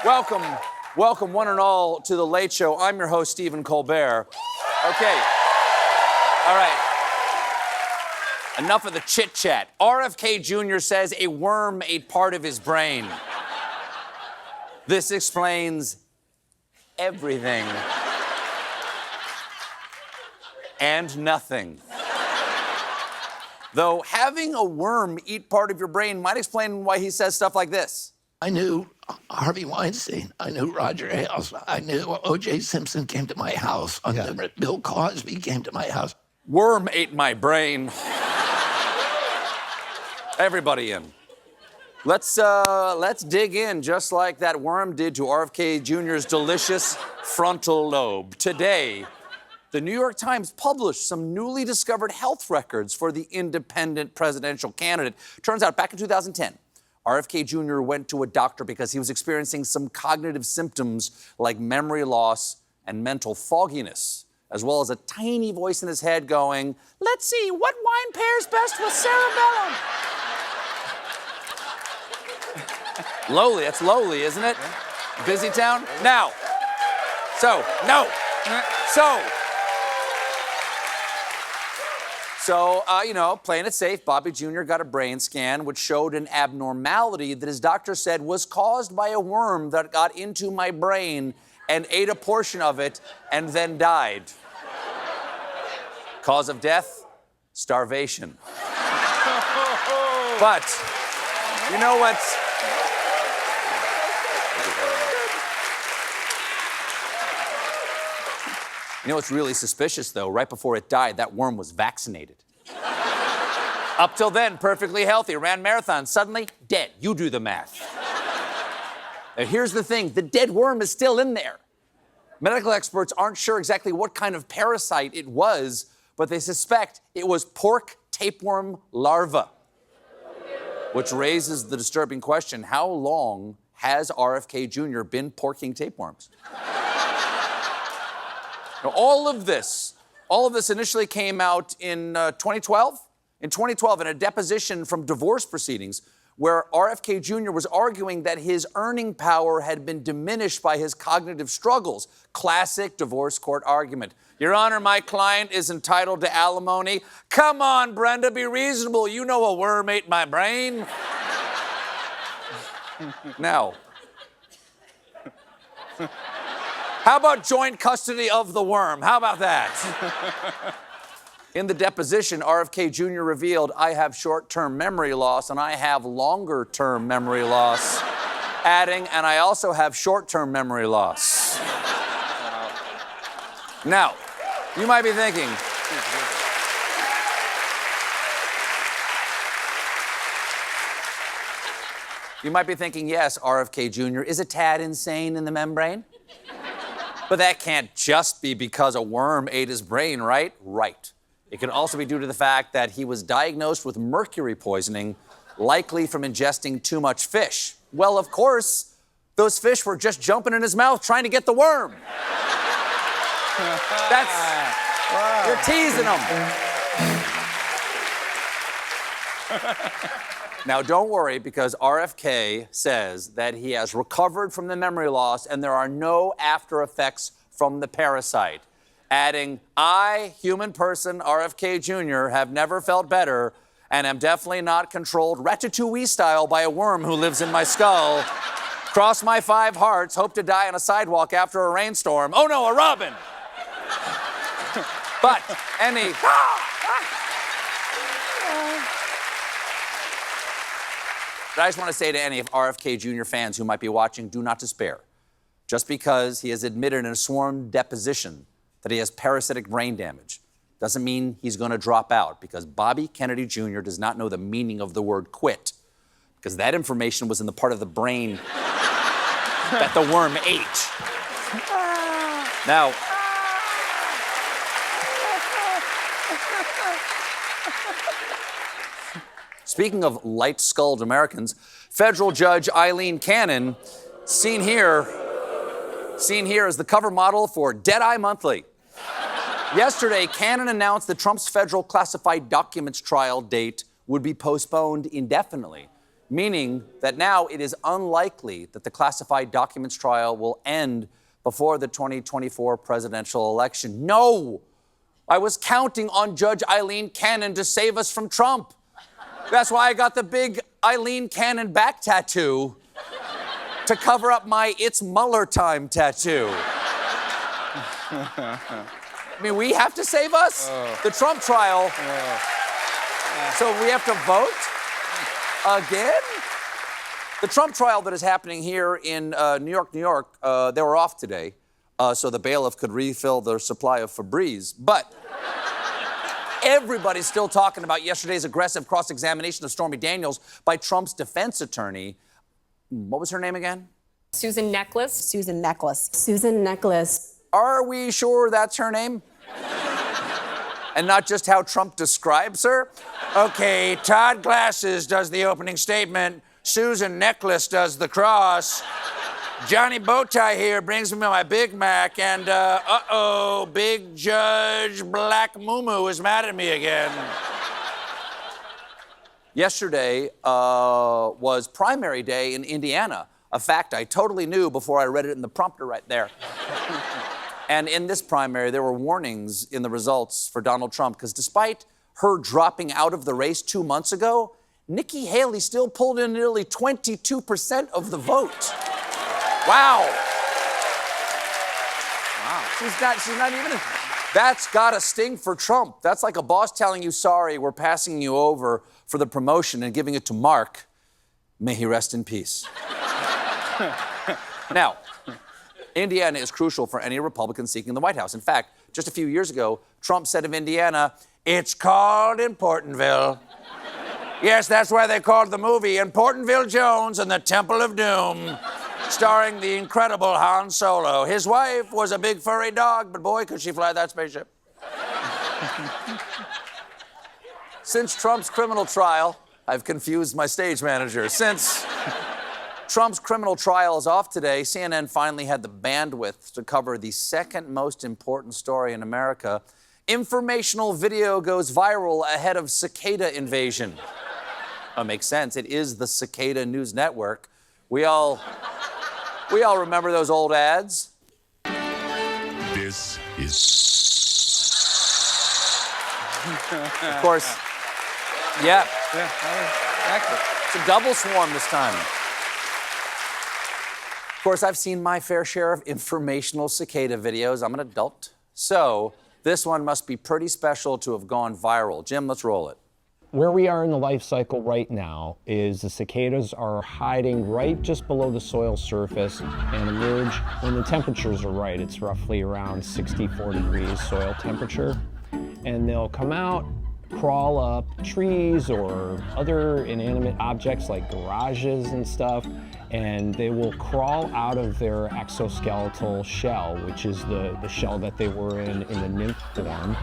Welcome one and all to The Late Show. I'm your host, Stephen Colbert. Okay. All right. Enough of the chit-chat. RFK Jr. says a worm ate part of his brain. This explains everything. And nothing. Though having a worm eat part of your brain might explain why he says stuff like this. I knew Harvey Weinstein. I knew Roger Ailes. I knew O.J. Simpson came to my house. Bill Cosby came to my house. Worm ate my brain. Everybody in. Let's dig in just like that worm did to RFK Jr.'s delicious frontal lobe. Today, the New York Times published some newly discovered health records for the independent presidential candidate. Turns out, back in 2010, RFK Jr. went to a doctor because he was experiencing some cognitive symptoms like memory loss and mental fogginess, as well as a tiny voice in his head going, "Let's see, what wine pairs best with cerebellum?" Lowly, that's lowly, isn't it? Busy town? Now, playing it safe, Bobby Jr. got a brain scan which showed an abnormality that his doctor said was caused by a worm that got into my brain and ate a portion of it and then died. Cause of death? Starvation. But, you know what's... You know what's really suspicious, though? Right before it died, that worm was vaccinated. Up till then, perfectly healthy, ran marathons. Suddenly, dead. You do the math. Now, here's the thing. The dead worm is still in there. Medical experts aren't sure exactly what kind of parasite it was, but they suspect it was pork tapeworm larva. Which raises the disturbing question, how long has RFK Jr. been porking tapeworms? Now, all of this initially came out in 2012. In 2012, in a deposition from divorce proceedings, where RFK Jr. was arguing that his earning power had been diminished by his cognitive struggles. Classic divorce court argument. Your Honor, my client is entitled to alimony. Come on, Brenda, be reasonable. You know a worm ate my brain. Now, how about joint custody of the worm? How about that? In the deposition, RFK Jr. revealed, I have short-term memory loss and I have longer-term memory loss, adding, and I also have short-term memory loss. Now, you might be thinking, yes, RFK Jr. is a tad insane in the membrane. But that can't just be because a worm ate his brain, right? Right. It can also be due to the fact that he was diagnosed with mercury poisoning, likely from ingesting too much fish. Well, of course, those fish were just jumping in his mouth trying to get the worm. You're teasing him. Now, don't worry, because RFK says that he has recovered from the memory loss and there are no after effects from the parasite. Adding, I, human person, RFK Jr., have never felt better and am definitely not controlled Ratatouille style by a worm who lives in my skull. Cross my 5 hearts, hope to die on a sidewalk after a rainstorm. Oh no, a robin! But, Emmy... But I just want to say to any of RFK Jr. fans who might be watching, do not despair. Just because he has admitted in a sworn deposition that he has parasitic brain damage doesn't mean he's going to drop out, because Bobby Kennedy Jr. does not know the meaning of the word quit, because that information was in the part of the brain that the worm ate. Now, speaking of light-skulled Americans, federal judge Eileen Cannon, seen here as the cover model for Deadeye Monthly. Yesterday, Cannon announced that Trump's federal classified documents trial date would be postponed indefinitely, meaning that now it is unlikely that the classified documents trial will end before the 2024 presidential election. No! I was counting on Judge Eileen Cannon to save us from Trump. That's why I got the big Eileen Cannon back tattoo to cover up my "It's Mueller time" tattoo. I mean, we have to save us? The Trump trial. So we have to vote again? The Trump trial that is happening here in New York, they were off today, so the bailiff could refill their supply of Febreze. But everybody's still talking about yesterday's aggressive cross-examination of Stormy Daniels by Trump's defense attorney. What was her name again? Susan Necklace. Susan Necklace. Susan Necklace. Are we sure that's her name? And not just how Trump describes her? Okay, Todd Glasses does the opening statement. Susan Necklace does the cross. Johnny Bowtie here brings me my Big Mac, and uh-oh, Big Judge Black Moo is mad at me again. Yesterday was primary day in Indiana, a fact I totally knew before I read it in the prompter right there. And in this primary, there were warnings in the results for Donald Trump, because despite her dropping out of the race 2 months ago, Nikki Haley still pulled in nearly 22% of the vote. Wow. She's not even. That's gotta sting for Trump. That's like a boss telling you, sorry, we're passing you over for the promotion and giving it to Mark. May he rest in peace. Now, Indiana is crucial for any Republican seeking the White House. In fact, just a few years ago, Trump said of Indiana, "It's called Importantville." Yes, that's why they called the movie Importantville Jones and the Temple of Doom, starring the incredible Han Solo. His wife was a big furry dog, but boy, could she fly that spaceship. Since Trump's criminal trial, I've confused my stage manager. Since Trump's criminal trial is off today, CNN finally had the bandwidth to cover the second most important story in America. Informational video goes viral ahead of cicada invasion. Makes sense. It is the Cicada News Network. We all remember those old ads. This is... Of course. Yeah. It's a double swarm this time. Of course, I've seen my fair share of informational cicada videos. I'm an adult. So this one must be pretty special to have gone viral. Jim, let's roll it. Where we are in the life cycle right now is the cicadas are hiding right just below the soil surface and emerge when the temperatures are right. It's roughly around 64 degrees soil temperature. And they'll come out, crawl up trees or other inanimate objects like garages and stuff, and they will crawl out of their exoskeletal shell, which is the shell that they were in the nymph form.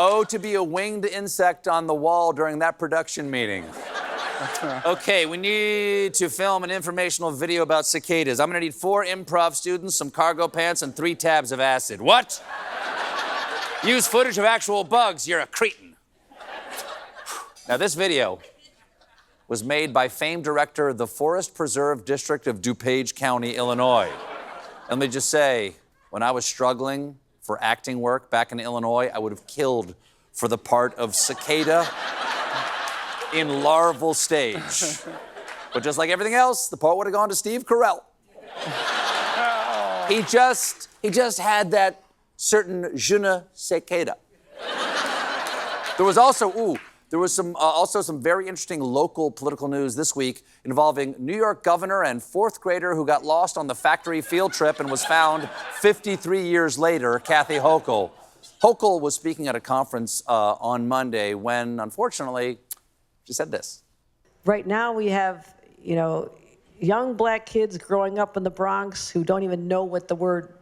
Oh, to be a winged insect on the wall during that production meeting. Okay, we need to film an informational video about cicadas. I'm gonna need 4 improv students, some cargo pants, and 3 tabs of acid. What? Use footage of actual bugs. You're a cretin. Now, this video was made by famed director of the Forest Preserve District of DuPage County, Illinois. And let me just say, when I was struggling for acting work back in Illinois, I would have killed for the part of cicada in larval stage. But just like everything else, the part would have gone to Steve Carell. He just had that certain je ne sais queda. There was also, some very interesting local political news this week involving New York governor and 4th grader who got lost on the factory field trip and was found 53 years later, Kathy Hochul. Hochul was speaking at a conference on Monday when, unfortunately, she said this. Right now we have, young black kids growing up in the Bronx who don't even know what the word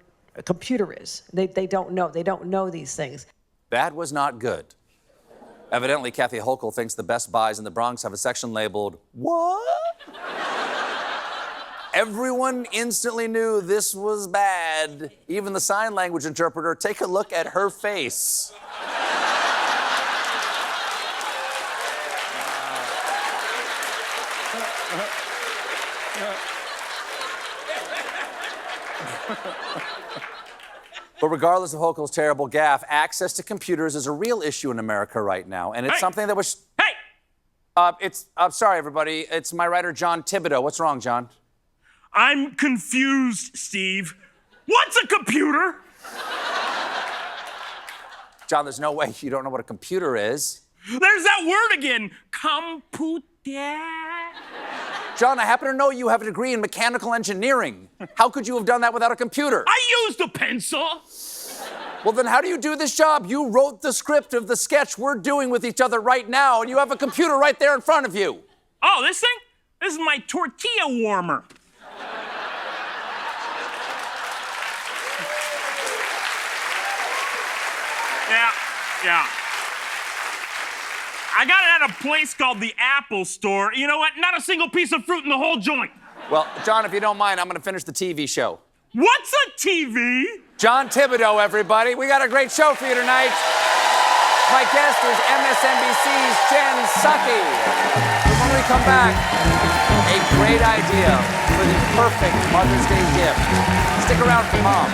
computer is. They don't know. They don't know these things. That was not good. Evidently, Kathy Hochul thinks the Best Buys in the Bronx have a section labeled, "What?" Everyone instantly knew this was bad. Even the sign language interpreter. Take a look at her face. But regardless of Hochul's terrible gaffe, access to computers is a real issue in America right now, and it's something that was... Hey! I'm sorry, everybody. It's my writer, John Thibodeau. What's wrong, John? I'm confused, Steve. What's a computer? John, there's no way you don't know what a computer is. There's that word again. Computer. John, I happen to know you have a degree in mechanical engineering. How could you have done that without a computer? I used a pencil. Well, then how do you do this job? You wrote the script of the sketch we're doing with each other right now, and you have a computer right there in front of you. Oh, this thing? This is my tortilla warmer. Yeah. I got it at a place called the Apple Store. You know what? Not a single piece of fruit in the whole joint. Well, John, if you don't mind, I'm going to finish the TV show. What's a TV? John Thibodeau, everybody. We got a great show for you tonight. My guest is MSNBC's Jen Psaki. When we come back, a great idea for the perfect Mother's Day gift. Stick around for Mom.